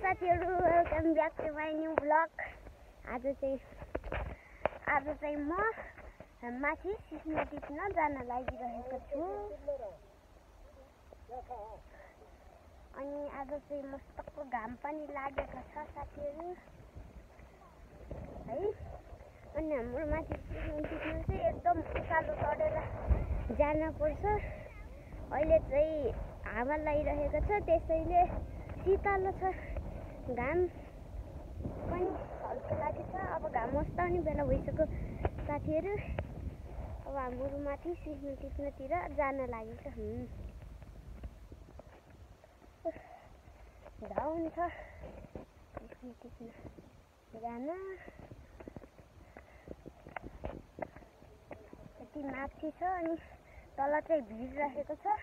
साथीहरु, welcome back to my new blog. आज चाहिँ म माथि सिस्नो टिप्न जान लागिरहेको छु। अनि आज चाहिँ मस्तको घाम पनि लागेको छ साथीहरु है। अनि हाम्रो माथि सिस्नो टिप्न चाहिँ एकदम उकालो चढेर जान पर्छ। अहिले चाहिँ हावा लागिरहेको छ, त्यसैले शीतल छ। घाम पनि हल्का लागेको छ। अब घाम अस्ताउने बेला भइसक्यो साथीहरु। अब हाम्रो माथि सिस्नो टिप्नतिर जान लागेको छ। धाउन छ सिस्नो टिप्न जान। यति माथि छ अनि तल चाहिँ भिड राखेको छ।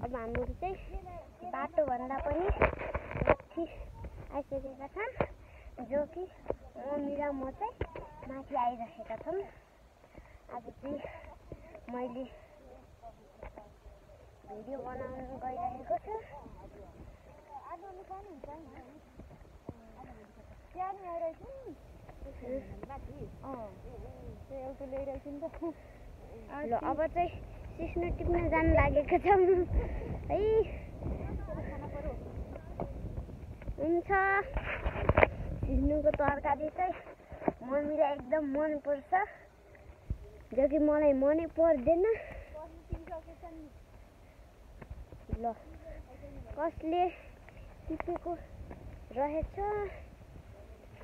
अब हाम्रो चाहिँ बाटो भन्दा पनि माथि आइसकेका छन्, जो कि मम्मी र म चाहिँ माथि आइरहेका छौँ। आज चाहिँ मैले भिडियो बनाउन गइरहेको छु। ल अब चाहिँ सिस्नो टिप्न जान लागेको छौँ है। हुन्छ, सिस्नुको तरकारी चाहिँ मम्मीलाई एकदम मन पर्छ, जो कि मलाई मनै पर्दैन। ल कसले टिपेको रहेछ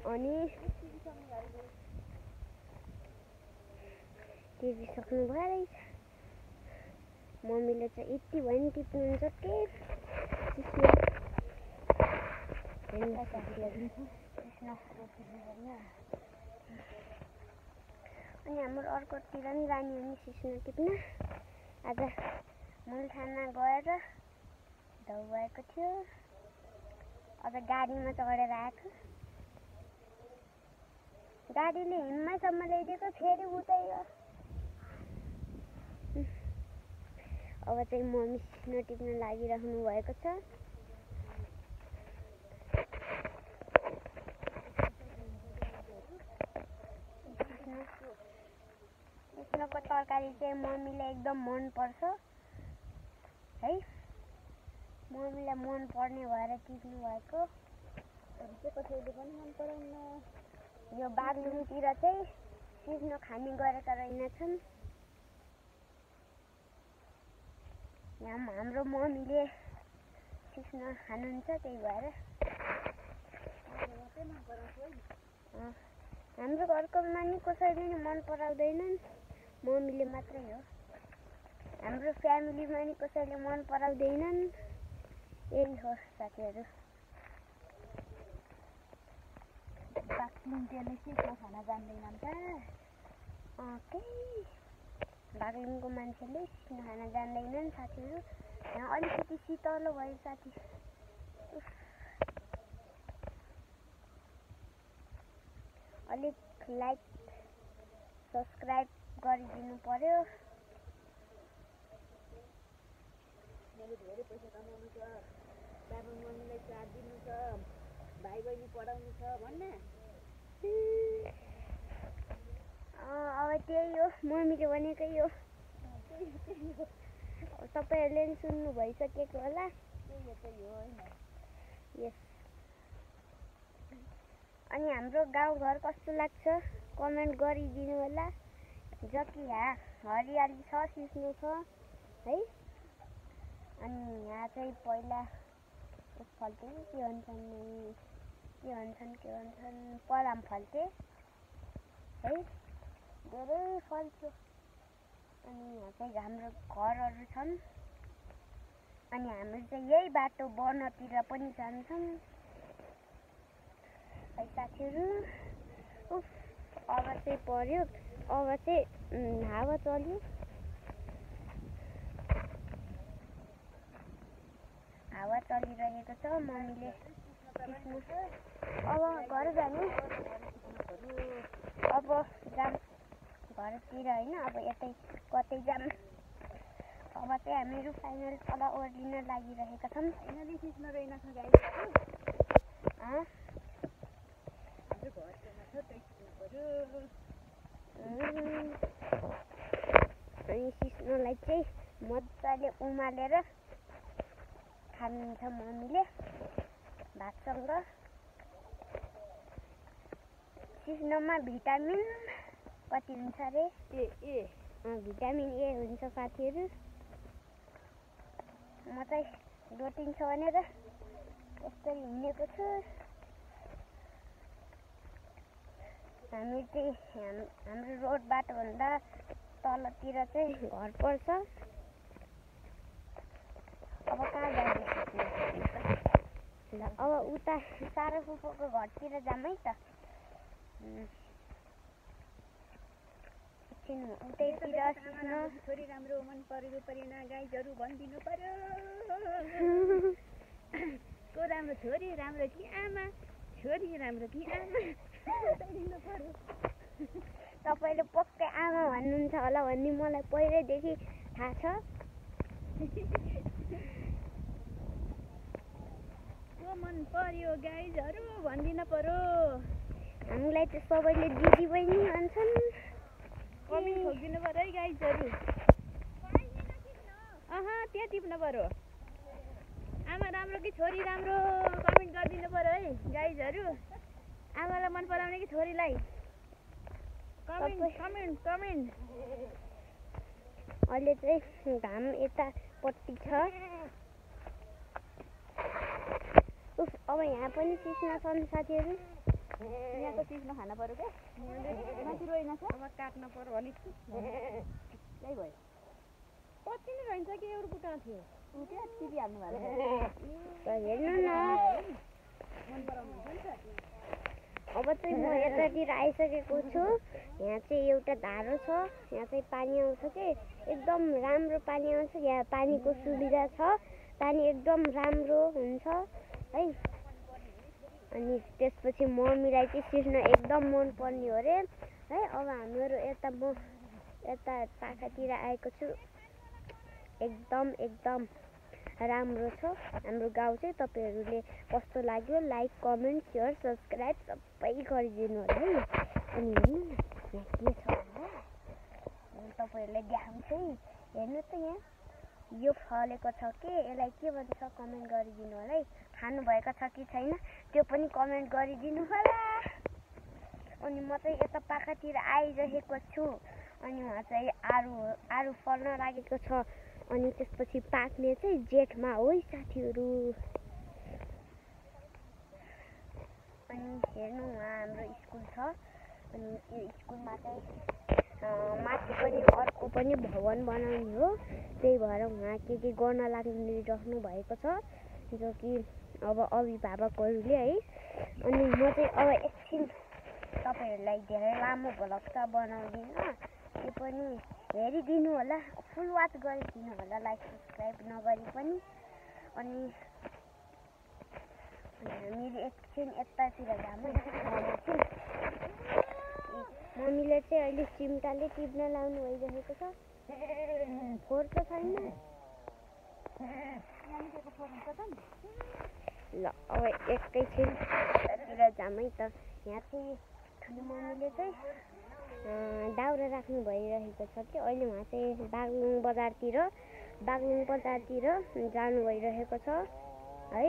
अनि टिपिसक्नु भयो रहेछ। मम्मीले चाहिँ यति भयो नि टिप्नुहुन्छ के सिस्नो। अनि हाम्रो अर्कोतिर नि जाने हो नि सिस्नो टिप्न। आज मुलथाना गएर धौ भएको थियो। अझ गाडीमा चढेर आएको। गाडीले हिमैसम्म ल्याइदिएको, फेरि उतै हो। अब चाहिँ मम्मी सिस्नो टिप्न लागिराख्नु भएको छ। सिस्नोको तरकारी चाहिँ मम्मीलाई एकदम मन पर्छ है। मम्मीलाई मन पर्ने भएर टिप्नु भएको। कसैले पनि मन पराउन। यो बागलुङतिर चाहिँ सिस्नो खाने गरेका रहेनछन्। यहाँ हाम्रो मम्मीले सिस्नो खानुहुन्छ, त्यही भएर हाम्रो घरको मानि कसैले नि मन पराउँदैनन्, मम्मीले मात्रै हो। हाम्रो फ्यामिलीमा नि कसैले मन पराउँदैनन्। यही हो साथीहरु। बागलुङले सिस्नो खान जान्दैनन् त? बागलुङको मान्छेले सिस्नो खान जान्दैनन् साथीहरु। यहाँ अलिकति शीतलो भयो साथी। अलिक लाइक सब्सक्राइब गरिदिनु पर्यो। मैले धेरै पैसा कमाउनु छ, बाबा मम्मीलाई साथ दिनु छ, भाइ बहिनी पढाउनु छ भन्न। अब त्यही हो, मम्मीले भनेकै हो। तपाईहरुले नि सुन्नु भइसकेको होला। त्यही हो हैन? यस। अनि हाम्रो गाउँघर कस्तो लाग्छ कमेन्ट गरिदिनु होला। जति यहाँ हरियाली छ, सिस्नो छ है। अनि यहाँ चाहिँ पहिला फल्थे के भन्छन् पलाम फल्थे है। धेरै फल्थ्यो। अनि यहाँ चाहिँ हाम्रो घरहरू छन्। अनि हाम्रो चाहिँ यही बाटो वनतिर पनि जान्छौँ है साथीहरु। अब चाहिँ पर्यो, अब चाहिँ हावा चल्यो। हावा चलिरहेको छ। मम्मीले सिस्नो अब घर जाने। अब जाम घरतिर हैन, अब यतै कतै जाम। अब चाहिँ हामीहरू फाइनल तल ओर्लिन लागिरहेका छौँ। फाइनली सिस्न रहेनछ गाइस। हाम्रो घर छेउमा छ त्यही सिस्नु पर्यो। अनि सिस्नोलाई चाहिँ मजाले उमालेर खान्छ मम्मीले भातसँग। सिस्नोमा भिटामिन कति हुन्छ अरे? भिटामिन ए हुन्छ साथीहरू। म चाहिँ रोटिन्छ भनेर यसरी हिँडेको छु। हामी चाहिँ हाम्रो रोड बाटोभन्दा तलतिर चाहिँ घर पर्छ। अब कहाँ जाँदैछ? ल अब उता सारा फुपूको घरतिर जाऊँ है त। उतैतिर सिस्न छोरी राम्रो मन परेको परेन गाइजहरू भनिदिनु पर्यो। को राम्रो, छोरी राम्रो कि आमा? छोरी राम्रो कि आमा? बताइदिनु पर्यो। तपाईँले पक्कै आमा भन्नुहुन्छ होला भन्ने मलाई पहिल्यैदेखि थाहा छ। को मन पर्यो गाइजहरू भनिदिनु पर्यो। हामीलाई त सबैले दिदी बहिनी भन्छन्। कमेन्ट ठोकिदिनु पर्यो है गाइजहरू। त्यहाँ टिप्नु पर्यो। आमा राम्रो कि छोरी राम्रो कमेन्ट गरिदिनु पर्यो है गाइजहरू। आमालाई मन पराउने कि छोरीलाई? कमेन्ट। अहिले चाहिँ घाम यतापट्टि छ। अब यहाँ पनि सिस्न छन् साथीहरू। यहाँको सिस्नो खान पर्यो क्या? माथि रहेन छ। अब काट्न पर्यो अलिक। त्यही भयो। कति नै रहन्छ कि एउटा कुटा थियो। क्या टिपी हाल्नु भएको हेर्नु न। अब चाहिँ म यतातिर आइसकेको छु। यहाँ चाहिँ एउटा धारो छ। यहाँ चाहिँ पानी आउँछ कि एकदम राम्रो पानी आउँछ। यहाँ पानीको सुविधा छ। पानी एकदम राम्रो हुन्छ है। अनि त्यसपछि मम्मीलाई चाहिँ सिस्न एकदम मन पर्ने हो अरे है। अब हामीहरू यता पाखातिर आएको छु। एकदम राम्रो छ हाम्रो गाउँ चाहिँ। तपाईँहरूले कस्तो लाग्यो लाइक कमेन्ट सेयर सब्सक्राइब सबै गरिदिनु होला है। अनि हेर्नु न यहाँ के छ होला तपाईँहरूलाई देखाउँछु है। हेर्नु त यहाँ यो फलेको छ कि यसलाई के भन्छ कमेन्ट गरिदिनु होला है। खानुभएको छ कि छैन त्यो पनि कमेन्ट गरिदिनु होला। अनि म चाहिँ यता पाखातिर आइरहेको छु। अनि उहाँ चाहिँ आरु फल्न लागेको छ। अनि त्यसपछि पाक्ने चाहिँ जेठमा हो है साथीहरू। अनि हेर्नु उहाँ हाम्रो स्कुल छ। अनि त्यो स्कुलमा चाहिँ माथि पनि अर्को पनि भवन बनाउने हो। त्यही भएर उहाँ के गर्न लागिरहनु भएको छ जो कि अब अभिभावकहरूले है। अनि म चाहिँ अब एकछिन तपाईँहरूलाई धेरै लामो भ्लग त बनाउँदिनँ। त्यो पनि हेरिदिनु होला। फुल वाच गरिदिनु होला लाइक सब्सक्राइब नगरी पनि। अनि हामीले एकछिन यतातिर जाऊँ। मम्मीले चाहिँ अहिले चिम्टाले टिप्न लाउनु भइरहेको छ। फोहोर त छैन। ल अब एकैछिन यतातिर जाऊँ है त। यहाँ चाहिँ ठुलो मम्मीले चाहिँ दाउरा राख्नु भइरहेको छ कि अहिले उहाँ चाहिँ बागलुङ बजारतिर जानु भइरहेको छ है।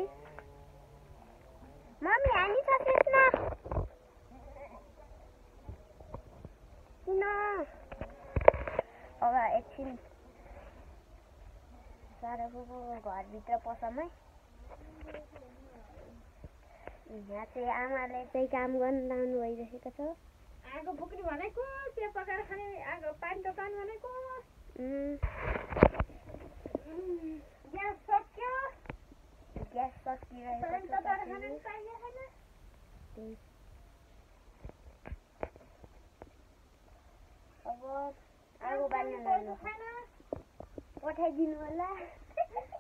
मम्मी हामी छ सिस्न किन? अब एकछिन सारा फुपूको घरभित्र पसौँ है। यहाँ चाहिँ आमाले चाहिँ काम गर्न लाउनु भइरहेको छ। आगो फुक्ने भनेको चिया पकाएर खाने आगो पानी दोकान भनेको ग्यास सकियो। ग्यास सकिरहेको छ। अब आगो बाल्न लानु पठाइदिनु होला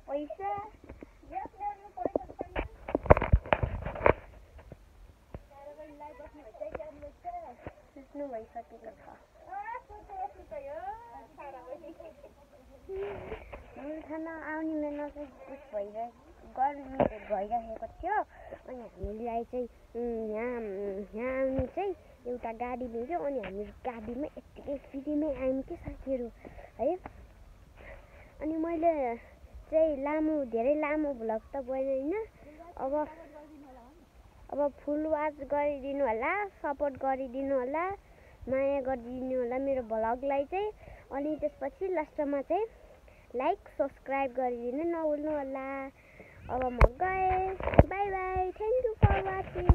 पैसा। सुत्नु भइसकेको छ। आउने महिना चाहिँ भइरहेको थियो अनि हामीलाई चाहिँ यहाँ आउने चाहिँ एउटा गाडी लिन्थ्यो अनि हामी गाडीमै यत्तिकै फ्रीमै आयौँ कि साथीहरू है। अनि मैले चाहिँ धेरै लामो भ्लग त गएन होइन। अब फुल वाच गरिदिनु होला, सपोर्ट गरिदिनु होला, माया गरिदिनु होला मेरो भ्लगलाई चाहिँ। अनि त्यसपछि लास्टमा चाहिँ लाइक सब्सक्राइब गरिदिनु नभुल्नु होला। अब म गएँ, bye bye, thank you for watching.